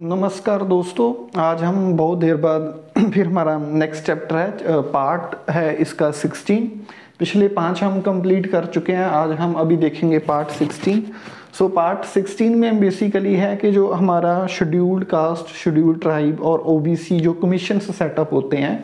नमस्कार दोस्तों, आज हम बहुत देर बाद फिर हमारा नेक्स्ट चैप्टर है, पार्ट है इसका 16। पिछले 5 हम कंप्लीट कर चुके हैं, आज हम अभी देखेंगे पार्ट 16। सो पार्ट 16 में बेसिकली है कि जो हमारा शेड्यूल्ड कास्ट, शेड्यूल्ड ट्राइब और ओबीसी जो कमीशन से सेटअप होते हैं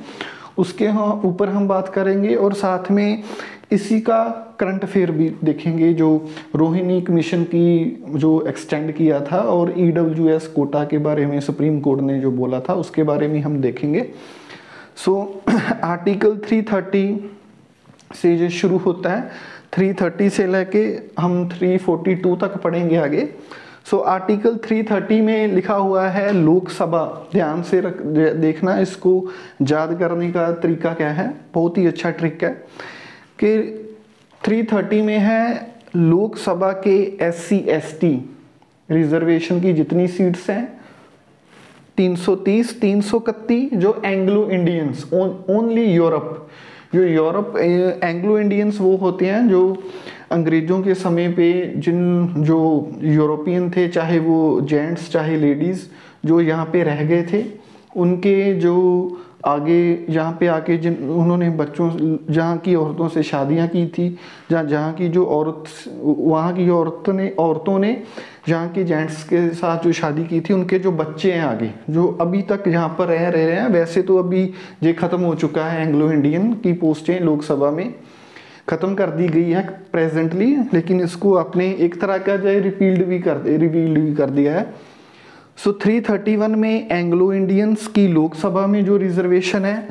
उसके ऊपर हम बात करेंगे, और साथ में इसी का करंट अफेयर भी देखेंगे जो रोहिणी कमीशन की जो एक्सटेंड किया था, और ईडब्ल्यूएस कोटा के बारे में सुप्रीम कोर्ट ने जो बोला था उसके बारे में हम देखेंगे। सो आर्टिकल 330 से जो शुरू होता है, 330 से लेके हम 342 तक पढ़ेंगे आगे। सो आर्टिकल 330 में लिखा हुआ है लोकसभा, ध्यान से देखना, इसको याद करने का तरीका क्या है, बहुत ही अच्छा ट्रिक है कि 330 में है लोकसभा के SC ST रिजर्वेशन की जितनी सीट्स हैं 330, 331 जो एंग्लो इंडियंस, ओनली यूरोप, जो यूरोप एंग्लो इंडियंस वो होते हैं जो अंग्रेज़ों के समय पे जिन जो यूरोपियन थे, चाहे वो जेंट्स चाहे लेडीज़, जो यहाँ पे रह गए थे, उनके जो आगे यहाँ पे आके जिन उन्होंने बच्चों, जहाँ की औरतों से शादियाँ की थी, जहाँ की जो औरत, वहाँ की औरतों ने जहाँ के जेंट्स के साथ जो शादी की थी, उनके जो बच्चे हैं आगे जो अभी तक यहाँ पर रह रहे हैं। वैसे तो अभी ये ख़त्म हो चुका है, एंग्लो इंडियन की पोस्टें लोकसभा में ख़त्म कर दी गई है प्रेजेंटली, लेकिन इसको आपने एक तरह का जो रिवील्ड भी कर दिया है। सो 331 में एंग्लो इंडियंस की लोकसभा में जो रिजर्वेशन है,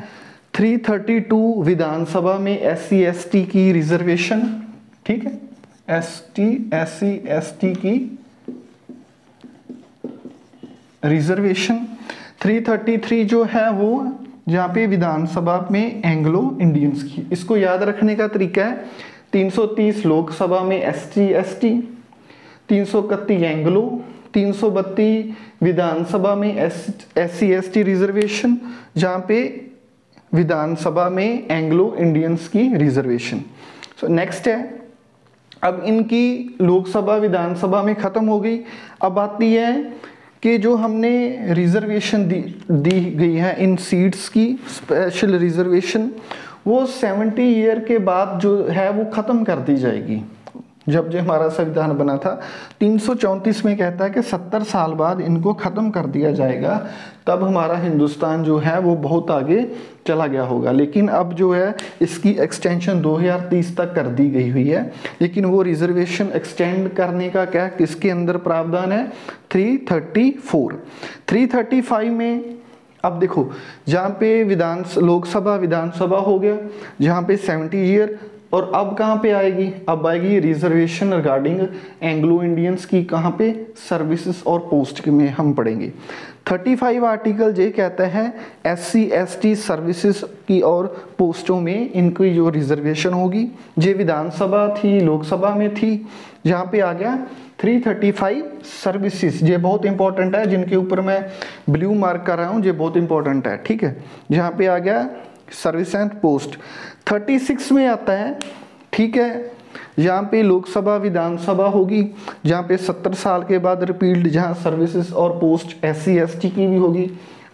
332 विधानसभा में SC ST की रिजर्वेशन, ठीक है, SC ST की रिजर्वेशन। 333 जो है वो जहाँ पे विधानसभा में एंग्लो इंडियंस की, इसको याद रखने का तरीका है 330 लोकसभा में SC ST, 331 एंग्लो, 332 विधानसभा में SC ST रिजर्वेशन, जहाँ पे विधानसभा में एंग्लो इंडियंस की रिजर्वेशन। सो नेक्स्ट है, अब इनकी लोकसभा विधानसभा में ख़त्म हो गई। अब आती है कि जो हमने रिजर्वेशन दी गई है इन सीट्स की, स्पेशल रिजर्वेशन, वो 70 ईयर के बाद जो है वो ख़त्म कर दी जाएगी। जब जो हमारा संविधान बना था 334 में कहता है कि 70 साल बाद इनको ख़त्म कर दिया जाएगा, तब हमारा हिंदुस्तान जो है वो बहुत आगे चला गया होगा। लेकिन अब जो है इसकी एक्सटेंशन 2030 तक कर दी गई हुई है, लेकिन वो रिजर्वेशन एक्सटेंड करने का क्या किसके अंदर प्रावधान है, 334। 335 में अब देखो, जहाँ पे लोकसभा विधानसभा हो गया, जहाँ पे 70 ईयर, और अब कहाँ पे आएगी, अब आएगी रिजर्वेशन रिगार्डिंग एंग्लो इंडियंस की, कहाँ पे, सर्विसेज और पोस्ट में हम पढ़ेंगे। 35 आर्टिकल ये कहता है SC ST सर्विसेज की और पोस्टों में इनकी जो रिजर्वेशन होगी, ये विधानसभा थी, लोकसभा में थी, जहाँ पे आ गया 335 सर्विसेज। ये बहुत इंपॉर्टेंट है, जिनके ऊपर मैं ब्लू मार्क कर रहा हूँ, ये बहुत इंपॉर्टेंट है, ठीक है। जहाँ पे आ गया सर्विस एंड पोस्ट। 36 में आता है, ठीक है, यहाँ पे लोकसभा विधानसभा होगी, जहाँ पे 70 साल के बाद रिपील्ड, जहाँ सर्विसेज और पोस्ट SC ST की भी होगी।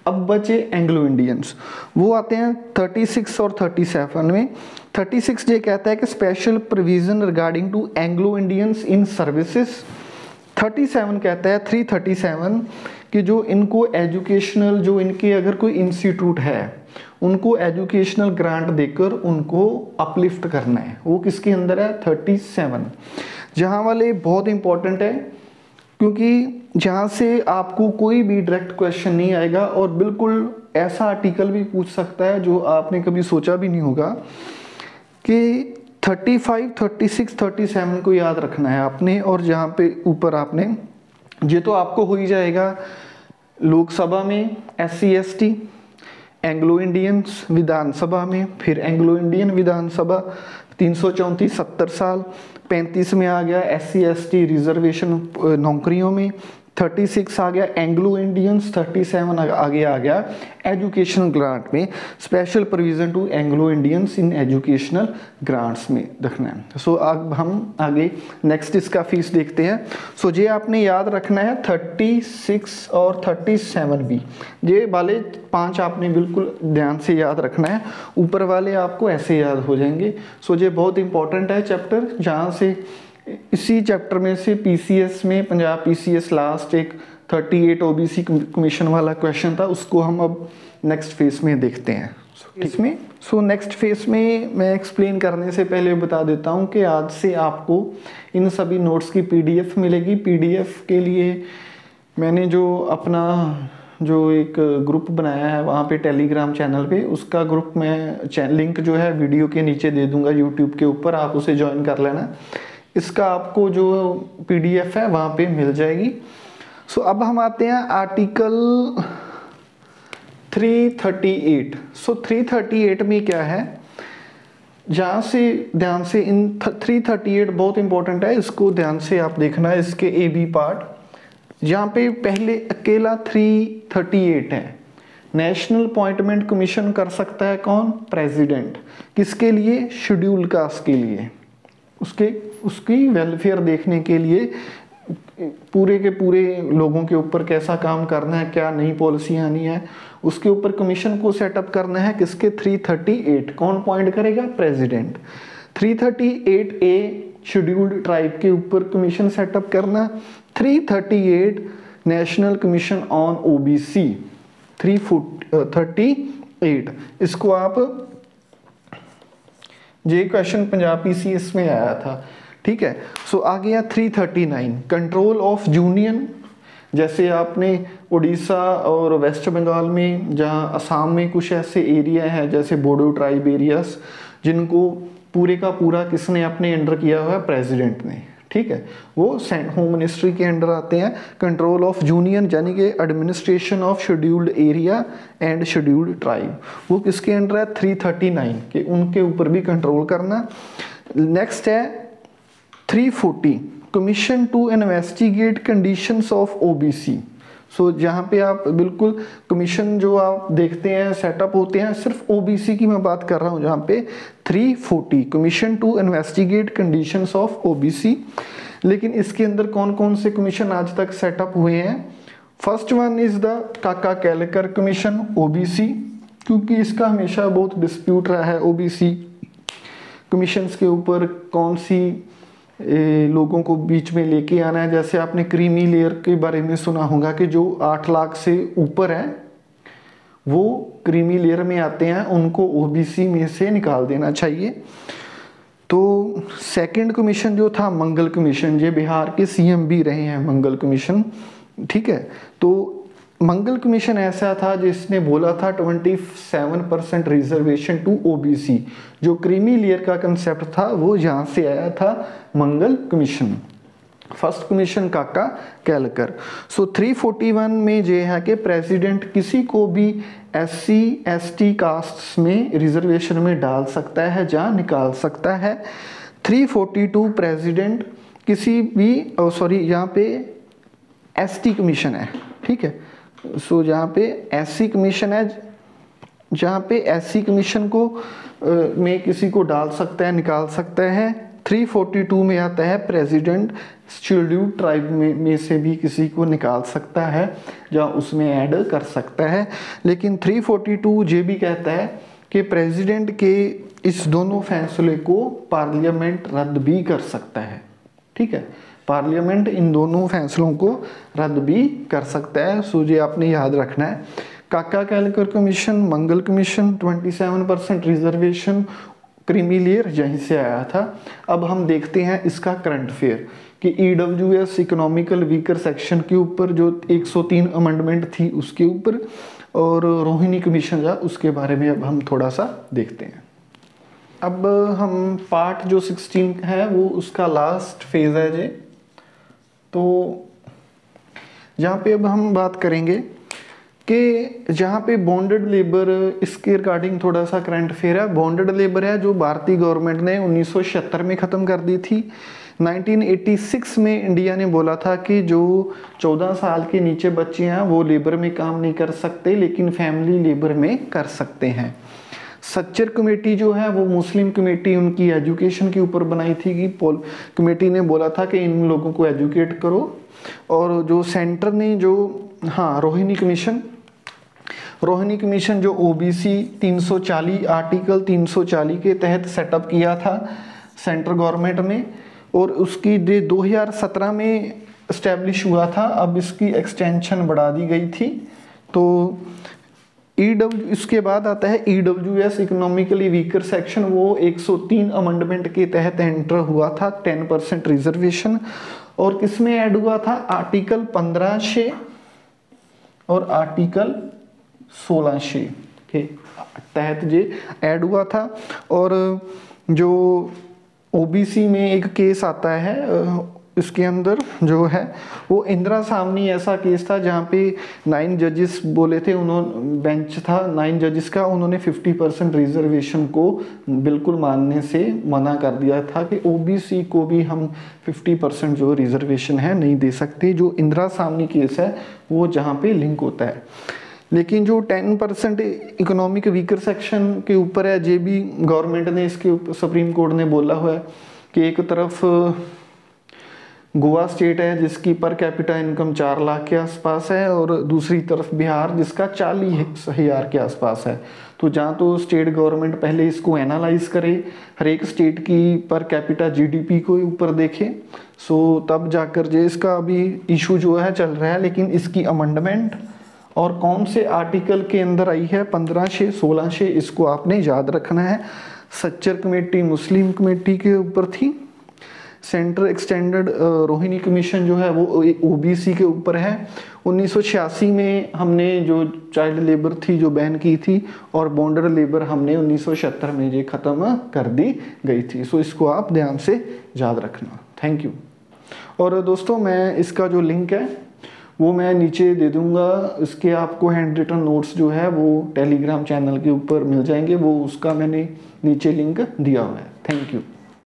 अब बचे एंग्लो इंडियंस, वो आते हैं 36 और 37 में। 36 ये कहता है कि special provision regarding to Anglo Indians in services. 37 कहता है, 337, कि जो इनको एजुकेशनल, जो इनके अगर कोई इंस्टीट्यूट है, उनको एजुकेशनल ग्रांट देकर उनको अपलिफ्ट करना है, वो किसके अंदर है, 37। जहाँ वाले बहुत इंपॉर्टेंट है, क्योंकि जहाँ से आपको कोई भी डायरेक्ट क्वेश्चन नहीं आएगा, और बिल्कुल ऐसा आर्टिकल भी पूछ सकता है जो आपने कभी सोचा भी नहीं होगा, कि 35, 36, 37 को याद रखना है आपने। और जहाँ पे ऊपर आपने, ये तो आपको हो ही जाएगा, लोकसभा में SC ST, एंग्लो इंडियंस विधानसभा में, फिर एंग्लो इंडियन विधानसभा 334 70 साल। 35 में आ गया SC ST रिजर्वेशन नौकरियों में, 36 आ गया एंग्लो इंडियंस, 37 आगे आ गया एजुकेशनल ग्रांट में, special provision to Anglo Indians in educational grants में रखना है। सो अब हम आगे नेक्स्ट इसका फीस देखते हैं। सो ये आपने याद रखना है 36 और 37 भी, ये वाले 5 आपने बिल्कुल ध्यान से याद रखना है, ऊपर वाले आपको ऐसे याद हो जाएंगे। सो ये बहुत इंपॉर्टेंट है चैप्टर, जहाँ से इसी चैप्टर में से पीसीएस में, पंजाब पीसीएस लास्ट एक 38 ओबीसी कमीशन वाला क्वेश्चन था, उसको हम अब नेक्स्ट फेज में देखते हैं इसमें। सो नेक्स्ट फेज में मैं एक्सप्लेन करने से पहले बता देता हूं कि आज से आपको इन सभी नोट्स की पीडीएफ मिलेगी। पीडीएफ के लिए मैंने जो अपना जो एक ग्रुप बनाया है वहाँ पे टेलीग्राम चैनल पे, उसका ग्रुप मैं लिंक जो है वीडियो के नीचे दे दूंगा यूट्यूब के ऊपर, आप उसे ज्वाइन कर लेना। इसका आपको जो पीडीएफ है वहाँ पे मिल जाएगी। सो अब हम आते हैं आर्टिकल 338। सो 338 में क्या है, जहाँ से ध्यान से इन 338 बहुत इंपॉर्टेंट है, इसको ध्यान से आप देखना है, इसके ए बी पार्ट। यहाँ पे पहले अकेला 338 है, नेशनल अपॉइंटमेंट कमीशन कर सकता है कौन, प्रेसिडेंट। किसके लिए, शेड्यूल कास्ट के लिए, उसकी वेलफेयर देखने के लिए, पूरे के पूरे लोगों के ऊपर कैसा काम करना है, क्या नई पॉलिसी आनी है, उसके ऊपर कमीशन को सेटअप करना है। किसके, 338 कौन अपॉइंट करेगा, प्रेसिडेंट। 338 ए शेड्यूल्ड ट्राइब के ऊपर कमीशन सेटअप करना। 338 नेशनल कमीशन ऑन ओबीसी 338, इसको आप, ये क्वेश्चन पंजाब पीसीएस में आया था, ठीक है। सो आ गया 339 कंट्रोल ऑफ यूनियन, जैसे आपने उड़ीसा और वेस्ट बंगाल में, जहाँ असम में कुछ ऐसे एरिया हैं जैसे बोडो ट्राइब एरियाज, जिनको पूरे का पूरा किसने अपने अंडर किया हुआ है, प्रेसिडेंट ने, ठीक है, वो होम मिनिस्ट्री के अंडर आते हैं। कंट्रोल ऑफ यूनियन यानी कि administration of scheduled area and scheduled tribe, वो किसके अंडर है, 339 के, उनके ऊपर भी कंट्रोल करना। नेक्स्ट है 340 commission to investigate conditions of OBC. So जहाँ पे आप बिल्कुल कमीशन जो आप देखते हैं सेटअप होते हैं, सिर्फ ओबीसी की मैं बात कर रहा हूँ, जहाँ पे 340 commission to investigate conditions of OBC. लेकिन इसके अंदर कौन कौन से कमीशन आज तक सेटअप हुए हैं, फर्स्ट वन इज द काका कैलकर कमीशन ओबीसी, क्योंकि इसका हमेशा बहुत डिस्प्यूट रहा है ओबीसी कमीशंस के ऊपर, कौन सी लोगों को बीच में लेके आना है। जैसे आपने क्रीमी लेयर के बारे में सुना होगा कि जो 8 लाख से ऊपर है वो क्रीमी लेयर में आते हैं, उनको ओबीसी में से निकाल देना चाहिए। तो सेकंड कमीशन जो था मंगल कमीशन, ये बिहार के सीएम भी रहे हैं मंगल कमीशन, ठीक है। तो मंगल कमीशन ऐसा था जिसने बोला था 27% रिजर्वेशन टू ओबीसी, जो क्रीमी लेयर का कंसेप्ट था वो यहाँ से आया था, मंगल कमीशन। फर्स्ट कमीशन काका कैलकर। सो 341 में ये है कि प्रेसिडेंट किसी को भी SC ST कास्ट्स में रिजर्वेशन में डाल सकता है या निकाल सकता है। 342 प्रेसिडेंट किसी भी, यहाँ पे ST कमीशन है, ठीक है। सो जहाँ पे SC कमीशन है, जहाँ पे SC कमीशन को में किसी को डाल सकता है, निकाल सकता है। 342 में आता है प्रेसिडेंट शेड्यूल्ड ट्राइब में से भी किसी को निकाल सकता है या उसमें ऐड कर सकता है। लेकिन 342 ये भी कहता है कि प्रेसिडेंट के इस दोनों फैसले को पार्लियामेंट रद्द भी कर सकता है, ठीक है। पार्लियामेंट इन दोनों फैसलों को रद्द भी कर सकता है। सो ये आपने याद रखना है। काका कैलकर कमीशन, मंगल कमीशन, 27% रिजर्वेशन, क्रीमी लेयर यहीं से आया था। अब हम देखते हैं इसका करंट अफेयर कि EWS इकोनॉमिकल वीकर सेक्शन के ऊपर जो 103 अमेंडमेंट थी उसके ऊपर, और रोहिणी कमीशन जा उसके बारे में अब हम थोड़ा सा देखते हैं। अब हम पार्ट जो 16 है वो उसका लास्ट फेज है जे, तो यहाँ पे अब हम बात करेंगे कि जहाँ पे बॉन्डेड लेबर, इसके रिगार्डिंग थोड़ा सा करंट अफेयर है। बॉन्डेड लेबर है जो भारतीय गवर्नमेंट ने 1976 में ख़त्म कर दी थी, 1986 में इंडिया ने बोला था कि जो 14 साल के नीचे बच्चे हैं वो लेबर में काम नहीं कर सकते, लेकिन फैमिली लेबर में कर सकते हैं। सच्चर कमेटी जो है वो मुस्लिम कमेटी उनकी एजुकेशन के ऊपर बनाई थी कि कमेटी ने बोला था कि इन लोगों को एजुकेट करो। और जो सेंटर ने जो रोहिणी कमीशन जो ओबीसी 340 आर्टिकल 340 के तहत सेटअप किया था सेंट्रल गवर्नमेंट में, और उसकी 2017 में इस्टेब्लिश हुआ था। अब इसकी एक्सटेंशन बढ़ा दी गई थी। तो इसके बाद आता है EWS इकोनॉमिकली वीकर सेक्शन, वो 103 अमेंडमेंट के तहत एंटर हुआ था, 10% रिजर्वेशन। और किसमें ऐड हुआ था? आर्टिकल 15 और आर्टिकल 16 के तहत ये ऐड हुआ था। और जो ओबीसी में एक केस आता है, इसके अंदर जो है वो इंदिरा सावनी ऐसा केस था जहाँ पे 9 जजेस बोले थे, उन्होंने बेंच था 9 जजेस का, उन्होंने 50% रिजर्वेशन को बिल्कुल मानने से मना कर दिया था कि ओबीसी को भी हम 50% जो रिजर्वेशन है नहीं दे सकते। जो इंदिरा सावनी केस है वो जहाँ पे लिंक होता है। लेकिन जो 10% इकोनॉमिक वीकर सेक्शन के ऊपर है, जे भी गवर्नमेंट ने इसके ऊपर सुप्रीम कोर्ट ने बोला हुआ है कि एक तरफ गोवा स्टेट है जिसकी पर कैपिटा इनकम 4 लाख के आसपास है, और दूसरी तरफ बिहार जिसका 40,000 के आसपास है। तो जहाँ तो स्टेट गवर्नमेंट पहले इसको एनालाइज करे, हर एक स्टेट की पर कैपिटा जीडीपी को ऊपर देखे, सो तब जाकर जो इसका अभी इशू जो है चल रहा है। लेकिन इसकी अमेंडमेंट और कौन से आर्टिकल के अंदर आई है 15 16, इसको आपने याद रखना है। सच्चर कमेटी मुस्लिम कमेटी के ऊपर थी, सेंटर एक्सटेंडेड रोहिणी कमीशन जो है वो ओबीसी के ऊपर है। 1986 में हमने जो चाइल्ड लेबर थी जो बैन की थी, और बॉन्डर लेबर हमने 1976 में ये ख़त्म कर दी गई थी। सो इसको आप ध्यान से याद रखना। Thank you. और दोस्तों मैं इसका जो लिंक है वो मैं नीचे दे दूंगा। इसके आपको हैंड रिटन नोट्स जो है वो टेलीग्राम चैनल के ऊपर मिल जाएंगे, वो उसका मैंने नीचे लिंक दिया हुआ है। Thank you.